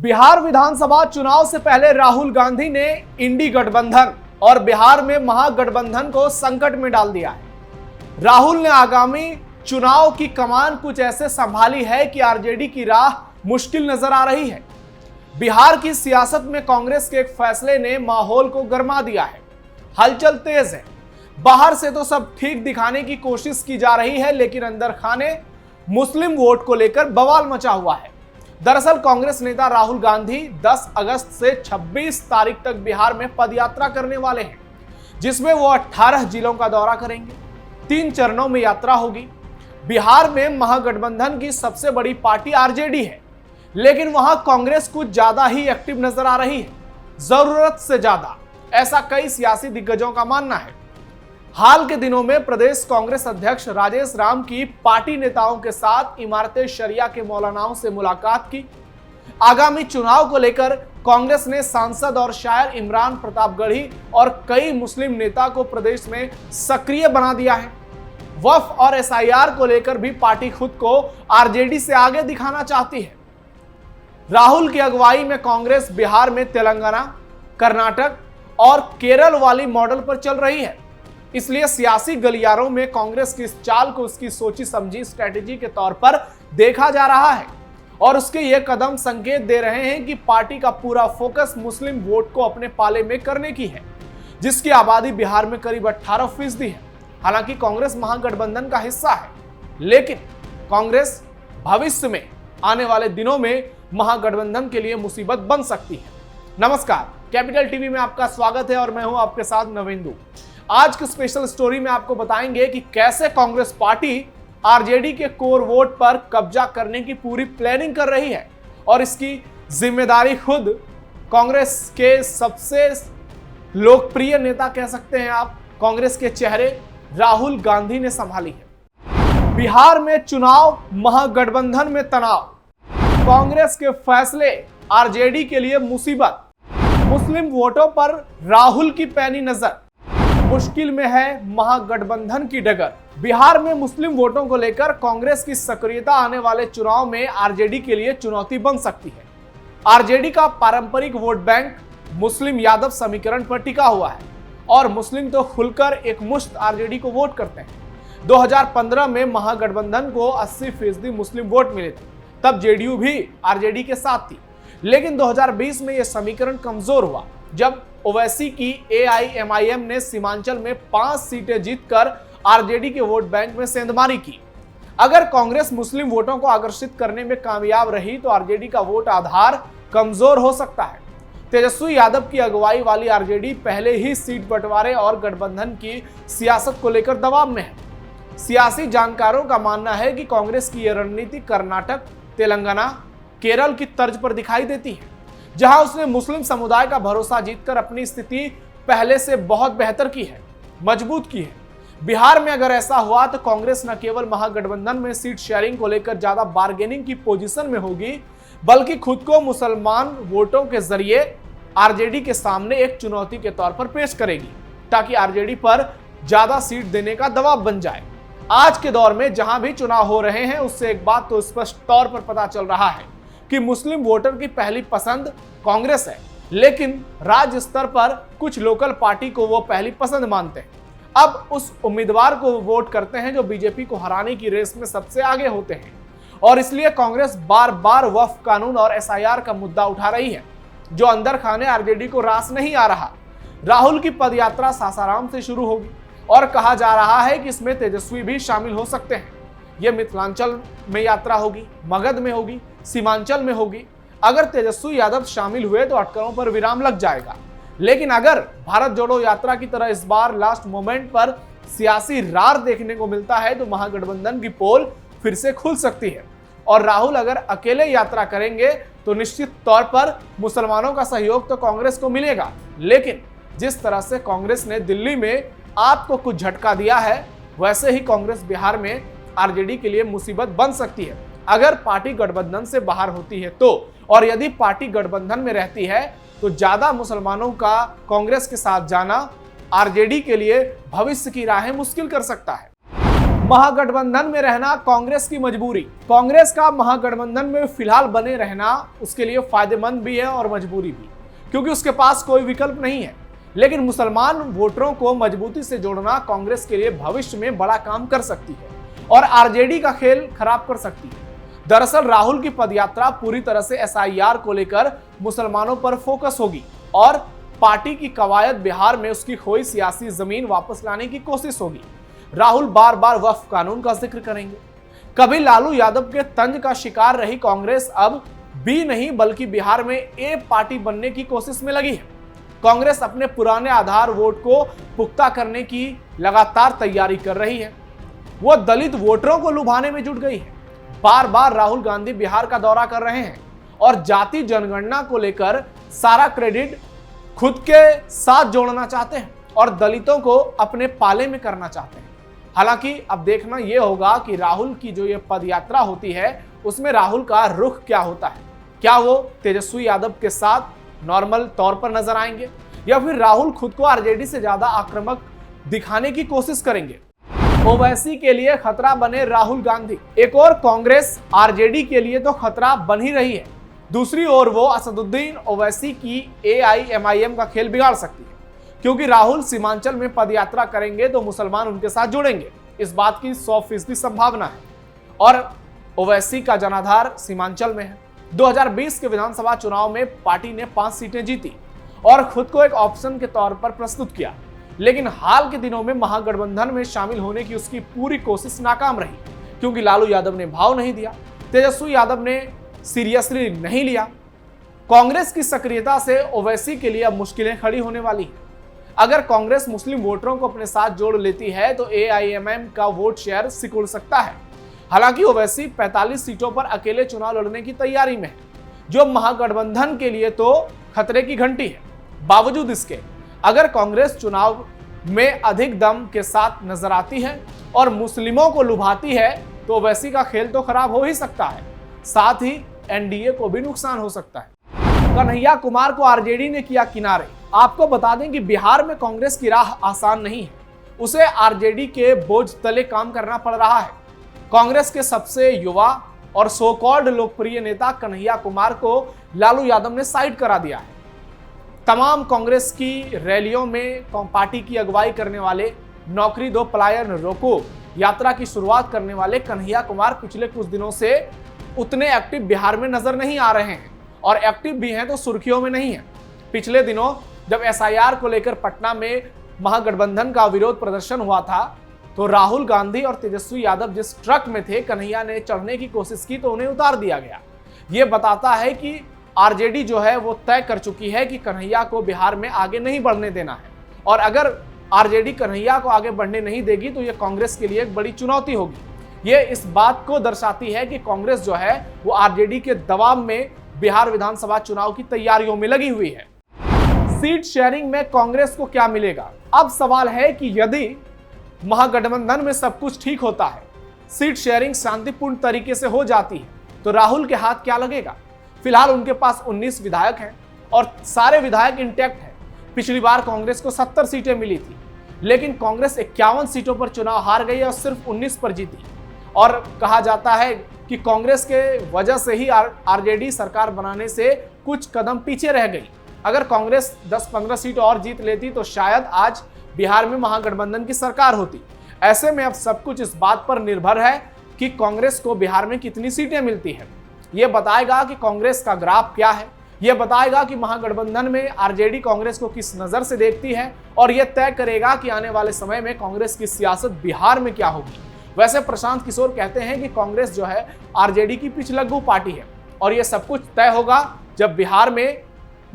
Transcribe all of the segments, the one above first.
बिहार विधानसभा चुनाव से पहले राहुल गांधी ने इंडी गठबंधन और बिहार में महागठबंधन को संकट में डाल दिया है। राहुल ने आगामी चुनाव की कमान कुछ ऐसे संभाली है कि आरजेडी की राह मुश्किल नजर आ रही है। बिहार की सियासत में कांग्रेस के एक फैसले ने माहौल को गरमा दिया है। हलचल तेज है। बाहर से तो सब ठीक दिखाने की कोशिश की जा रही है, लेकिन अंदर खाने मुस्लिम वोट को लेकर बवाल मचा हुआ है। दरअसल कांग्रेस नेता राहुल गांधी 10 अगस्त से 26 तारीख तक बिहार में पदयात्रा करने वाले हैं, जिसमें वो 18 जिलों का दौरा करेंगे। 3 चरणों में यात्रा होगी। बिहार में महागठबंधन की सबसे बड़ी पार्टी आरजेडी है, लेकिन वहां कांग्रेस कुछ ज्यादा ही एक्टिव नजर आ रही है, जरूरत से ज्यादा, ऐसा कई सियासी दिग्गजों का मानना है। हाल के दिनों में प्रदेश कांग्रेस अध्यक्ष राजेश राम की पार्टी नेताओं के साथ इमारते शरिया के मौलानाओं से मुलाकात की। आगामी चुनाव को लेकर कांग्रेस ने सांसद और शायर इमरान प्रतापगढ़ी और कई मुस्लिम नेता को प्रदेश में सक्रिय बना दिया है। वफ और एसआईआर को लेकर भी पार्टी खुद को आरजेडी से आगे दिखाना चाहती है। राहुल की अगुवाई में कांग्रेस बिहार में तेलंगाना, कर्नाटक और केरल वाली मॉडल पर चल रही है। इसलिए सियासी गलियारों में कांग्रेस की इस चाल को उसकी सोची समझी स्ट्रेटेजी के तौर पर देखा जा रहा है और उसके ये कदम संकेत दे रहे हैं कि पार्टी का पूरा फोकस मुस्लिम वोट को अपने पाले में करने की है, जिसकी आबादी बिहार में करीब 18% है। हालांकि कांग्रेस महागठबंधन का हिस्सा है, लेकिन कांग्रेस भविष्य में आने वाले दिनों में महागठबंधन के लिए मुसीबत बन सकती है। नमस्कार, कैपिटल टीवी में आपका स्वागत है और मैं हूं आपके साथ नवेंदु। आज की स्पेशल स्टोरी में आपको बताएंगे कि कैसे कांग्रेस पार्टी आरजेडी के कोर वोट पर कब्जा करने की पूरी प्लानिंग कर रही है और इसकी जिम्मेदारी खुद कांग्रेस के सबसे लोकप्रिय नेता कह सकते हैं आप, कांग्रेस के चेहरे राहुल गांधी ने संभाली है। बिहार में चुनाव, महागठबंधन में तनाव, कांग्रेस के फैसले आरजेडी के लिए मुसीबत, मुस्लिम वोटों पर राहुल की पैनी नजर, मुश्किल में है महागठबंधन की डगर। बिहार में मुस्लिम वोटों को लेकर कांग्रेस की सक्रियता आने वाले चुनाव में आरजेडी के लिए चुनौती बन सकती है। आरजेडी का पारंपरिक वोट बैंक मुस्लिम यादव समीकरण पर टिका हुआ है और मुस्लिम तो खुलकर एक मुश्त आरजेडी को वोट करते हैं। 2015 में महागठबंधन को 80% मुस्लिम वोट मिले थे, तब जेडीयू भी आरजेडी के साथ थी। लेकिन 2020 में यह समीकरण कमजोर हुआ जब ओवैसी की एआईएमआईएम ने सीमांचल में 5 सीटें जीतकर आरजेडी के वोट बैंक में सेंधमारी की। अगर कांग्रेस मुस्लिम वोटों को आकर्षित करने में कामयाब रही तो आरजेडी का वोट आधार कमजोर हो सकता है। तेजस्वी यादव की अगुवाई वाली आरजेडी पहले ही सीट बंटवारे और गठबंधन की सियासत को लेकर दबाव में है। सियासी जानकारों का मानना है कि कांग्रेस की यह रणनीति कर्नाटक, तेलंगाना, केरल की तर्ज पर दिखाई देती है, जहां उसने मुस्लिम समुदाय का भरोसा जीतकर अपनी स्थिति पहले से बहुत बेहतर की है, मजबूत की है। बिहार में अगर ऐसा हुआ तो कांग्रेस न केवल महागठबंधन में सीट शेयरिंग को लेकर ज्यादा बार्गेनिंग की पोजीशन में होगी, बल्कि खुद को मुसलमान वोटों के जरिए आरजेडी के सामने एक चुनौती के तौर पर पेश करेगी, ताकि आरजेडी पर ज्यादा सीट देने का दबाव बन जाए। आज के दौर में जहां भी चुनाव हो रहे हैं, उससे एक बात तो स्पष्ट तौर पर पता चल रहा है कि मुस्लिम वोटर की पहली पसंद कांग्रेस है, लेकिन राज्य स्तर पर कुछ लोकल पार्टी को वो पहली पसंद मानते हैं। अब उस उम्मीदवार को वोट करते हैं जो बीजेपी को हराने की रेस में सबसे आगे होते हैं, और इसलिए कांग्रेस बार बार वक्फ कानून और एसआईआर का मुद्दा उठा रही है, जो अंदर खाने आरजेडी को रास नहीं आ रहा। राहुल की पदयात्रा सासाराम से शुरू होगी और कहा जा रहा है कि इसमें तेजस्वी भी शामिल हो सकते हैं। यह मिथिलांचल में यात्रा होगी, मगध में होगी, सीमांचल में होगी। अगर तेजस्वी यादव शामिल हुए तो अटकलों पर विराम लग जाएगा, लेकिन अगर भारत जोड़ो यात्रा की तरह इस बार लास्ट मोमेंट पर सियासी रार देखने को मिलता है तो महागठबंधन की पोल फिर से खुल सकती है। और राहुल अगर अकेले यात्रा करेंगे तो निश्चित तौर पर मुसलमानों का सहयोग तो कांग्रेस को मिलेगा, लेकिन जिस तरह से कांग्रेस ने दिल्ली में आपको कुछ झटका दिया है, वैसे ही कांग्रेस बिहार में आरजेडी के लिए मुसीबत बन सकती है अगर पार्टी गठबंधन से बाहर होती है तो। और यदि पार्टी गठबंधन में रहती है तो ज्यादा मुसलमानों का कांग्रेस के साथ जाना आरजेडी के लिए भविष्य की राहें मुश्किल कर सकता है। महागठबंधन में रहना कांग्रेस की मजबूरी। कांग्रेस का महागठबंधन में फिलहाल बने रहना उसके लिए फायदेमंद भी है और मजबूरी भी, क्योंकि उसके पास कोई विकल्प नहीं है। लेकिन मुसलमान वोटरों को मजबूती से जोड़ना कांग्रेस के लिए भविष्य में बड़ा काम कर सकती है और आरजेडी का खेल खराब कर सकती है। दरअसल राहुल की पदयात्रा पूरी तरह से एसआईआर को लेकर मुसलमानों पर फोकस होगी और पार्टी की कवायद बिहार में उसकी खोई सियासी जमीन वापस लाने की कोशिश होगी। राहुल बार बार वक्फ कानून का जिक्र करेंगे। कभी लालू यादव के तंज का शिकार रही कांग्रेस अब बी नहीं बल्कि बिहार में ए पार्टी बनने की कोशिश में लगी है। कांग्रेस अपने पुराने आधार वोट को पुख्ता करने की लगातार तैयारी कर रही है। वो दलित वोटरों को लुभाने में जुट गई है। बार बार राहुल गांधी बिहार का दौरा कर रहे हैं और जाति जनगणना को लेकर सारा क्रेडिट खुद के साथ जोड़ना चाहते हैं और दलितों को अपने पाले में करना चाहते हैं। हालांकि अब देखना यह होगा कि राहुल की जो ये पदयात्रा होती है उसमें राहुल का रुख क्या होता है। क्या वो तेजस्वी यादव के साथ नॉर्मल तौर पर नजर आएंगे या फिर राहुल खुद को आरजेडी से ज्यादा आक्रामक दिखाने की कोशिश करेंगे। ओवैसी के लिए खतरा बने राहुल गांधी। एक और कांग्रेस आरजेडी के लिए तो खतरा बन ही रही है, दूसरी ओर वो असदुद्दीन ओवैसी की एआईएमआईएम का खेल बिगाड़ सकती है, क्योंकि राहुल सीमांचल में पदयात्रा करेंगे तो मुसलमान उनके साथ जुड़ेंगे। इस बात की 100% संभावना है और ओवैसी का जनाधार सीमांचल में है। 2020 के विधानसभा चुनाव में पार्टी ने 5 सीटें जीती और खुद को एक ऑप्शन के तौर पर प्रस्तुत किया, लेकिन हाल के दिनों में महागठबंधन में शामिल होने की उसकी पूरी कोशिश नाकाम रही, क्योंकि लालू यादव ने भाव नहीं दिया, तेजस्वी यादव ने सीरियसली नहीं लिया। कांग्रेस की सक्रियता से ओवैसी के लिए अब मुश्किलें खड़ी होने वाली हैं। अगर कांग्रेस मुस्लिम वोटरों को अपने साथ जोड़ लेती है तो एआईएमआईएम का वोट शेयर सिकुड़ सकता है। हालांकि ओवैसी 45 सीटों पर अकेले चुनाव लड़ने की तैयारी में है, जो महागठबंधन के लिए तो खतरे की घंटी है। बावजूद इसके अगर कांग्रेस चुनाव में अधिक दम के साथ नजर आती है और मुस्लिमों को लुभाती है तो ओवैसी का खेल तो खराब हो ही सकता है, साथ ही एनडीए को भी नुकसान हो सकता है। कन्हैया कुमार को आरजेडी ने किया किनारे। आपको बता दें कि बिहार में कांग्रेस की राह आसान नहीं है, उसे आरजेडी के बोझ तले काम करना पड़ रहा है। कांग्रेस के सबसे युवा और सो कॉल्ड लोकप्रिय नेता कन्हैया कुमार को लालू यादव ने साइड करा दिया है। तमाम कांग्रेस की रैलियों में पार्टी की अगुवाई करने वाले, नौकरी दो पलायन रोको यात्रा की शुरुआत करने वाले कन्हैया कुमार पिछले कुछ दिनों से उतने एक्टिव बिहार में नजर नहीं आ रहे हैं और एक्टिव भी हैं तो सुर्खियों में नहीं है। पिछले दिनों जब एसआईआर को लेकर पटना में महागठबंधन का विरोध प्रदर्शन हुआ था तो राहुल गांधी और तेजस्वी यादव जिस ट्रक में थे, कन्हैया ने चढ़ने की कोशिश की तो उन्हें उतार दिया गया। ये बताता है कि आरजेडी जो है वो तय कर चुकी है कि कन्हैया को बिहार में आगे नहीं बढ़ने देना है और अगर आरजेडी कन्हैया को आगे बढ़ने नहीं देगी तो ये कांग्रेस के लिए एक बड़ी चुनौती होगी। ये इस बात को दर्शाती है कि कांग्रेस जो है वो आरजेडी के दबाव में बिहार विधानसभा चुनाव की तैयारियों में लगी हुई है। सीट शेयरिंग में कांग्रेस को क्या मिलेगा? अब सवाल है कि यदि महागठबंधन में सब कुछ ठीक होता है, सीट शेयरिंग शांतिपूर्ण तरीके से हो जाती है तो राहुल के हाथ क्या लगेगा? फिलहाल उनके पास 19 विधायक हैं और सारे विधायक इंटैक्ट हैं। पिछली बार कांग्रेस को 70 सीटें मिली थी, लेकिन कांग्रेस 51 सीटों पर चुनाव हार गई और सिर्फ 19 पर जीती और कहा जाता है कि कांग्रेस के वजह से ही आरजेडी सरकार बनाने से कुछ कदम पीछे रह गई। अगर कांग्रेस 10-15 सीट और जीत लेती तो शायद आज बिहार में महागठबंधन की सरकार होती। ऐसे में अब सब कुछ इस बात पर निर्भर है कि कांग्रेस को बिहार में कितनी सीटें मिलती है। यह बताएगा कि कांग्रेस का ग्राफ क्या है, यह बताएगा कि महागठबंधन में आरजेडी कांग्रेस को किस नजर से देखती है और यह तय करेगा कि आने वाले समय में कांग्रेस की सियासत बिहार में क्या होगी। वैसे प्रशांत किशोर कहते हैं कि कांग्रेस जो है आरजेडी की पिछलग्गू पार्टी है और यह सब कुछ तय होगा जब बिहार में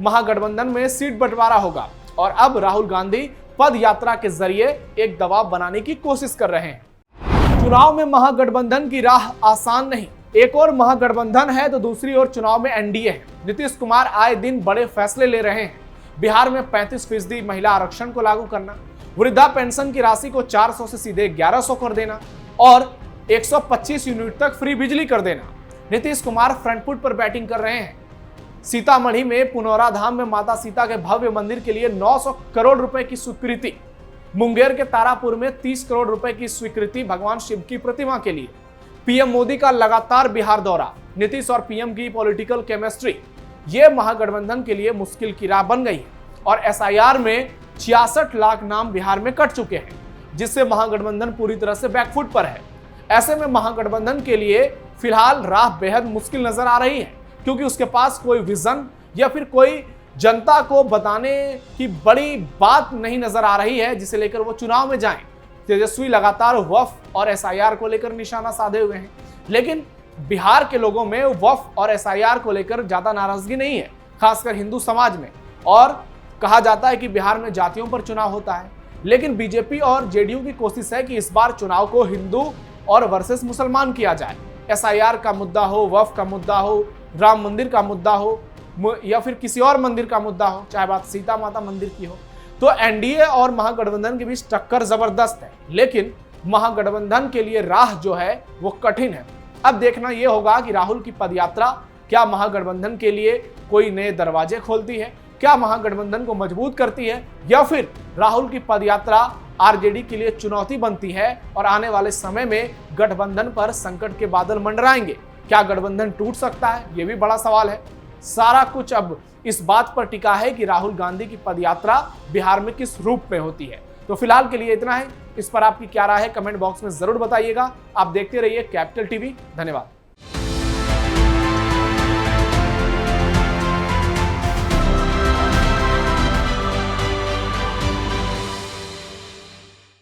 महागठबंधन में सीट बंटवारा होगा और अब राहुल गांधी पद यात्रा के जरिए एक दबाव बनाने की कोशिश कर रहे हैं। चुनाव में महागठबंधन की राह आसान नहीं। एक और महागठबंधन है तो दूसरी ओर चुनाव में एनडीए है। नीतीश कुमार आए दिन बड़े फैसले ले रहे हैं। बिहार में 35% महिला आरक्षण को लागू करना, वृद्धा पेंशन की राशि को 400 से सीधे 1100 कर देना और 125 यूनिट तक फ्री बिजली कर देना। नीतीश कुमार फ्रंट फुट पर बैटिंग कर रहे हैं। सीतामढ़ी में पुनौरा धाम में माता सीता के भव्य मंदिर के लिए 900 करोड़ रुपए की स्वीकृति। मुंगेर के तारापुर में 30 करोड़ रुपए की स्वीकृति भगवान शिव की प्रतिमा के लिए। पीएम मोदी का लगातार बिहार दौरा, नीतीश और पीएम की पॉलिटिकल केमिस्ट्री, ये महागठबंधन के लिए मुश्किल की राह बन गई है। और एसआईआर में 66 लाख नाम बिहार में कट चुके हैं, जिससे महागठबंधन पूरी तरह से बैकफुट पर है। ऐसे में महागठबंधन के लिए फिलहाल राह बेहद मुश्किल नजर आ रही है, क्योंकि उसके पास कोई विजन या फिर कोई जनता को बताने की बड़ी बात नहीं नजर आ रही है, जिसे लेकर वो चुनाव में जाएं। तेजस्वी लगातार वक्फ और एसआईआर को लेकर निशाना साधे हुए हैं, लेकिन बिहार के लोगों में वक्फ और एसआईआर को लेकर ज्यादा नाराजगी नहीं है, खासकर हिंदू समाज में। और कहा जाता है कि बिहार में जातियों पर चुनाव होता है, लेकिन बीजेपी और जेडीयू की कोशिश है कि इस बार चुनाव को हिंदू और वर्सेस मुसलमान किया जाए। एसआईआर का मुद्दा हो, वक्फ का मुद्दा हो, राम मंदिर का मुद्दा हो, या फिर किसी और मंदिर का मुद्दा हो, चाहे बात सीता माता मंदिर की हो, तो एनडीए और महागठबंधन के बीच टक्कर जबरदस्त है। लेकिन महागठबंधन के लिए राह जो है वो कठिन है। अब देखना यह होगा कि राहुल की पदयात्रा क्या महागठबंधन के लिए कोई नए दरवाजे खोलती है, क्या महागठबंधन को मजबूत करती है, या फिर राहुल की पदयात्रा आरजेडी के लिए चुनौती बनती है और आने वाले समय में गठबंधन पर संकट के बादल मंडराएंगे। क्या गठबंधन टूट सकता है, यह भी बड़ा सवाल है। सारा कुछ अब इस बात पर टिका है कि राहुल गांधी की पदयात्रा बिहार में किस रूप में होती है। तो फिलहाल के लिए इतना है। इस पर आपकी क्या राय है, कमेंट बॉक्स में जरूर बताइएगा। आप देखते रहिए कैपिटल टीवी। धन्यवाद।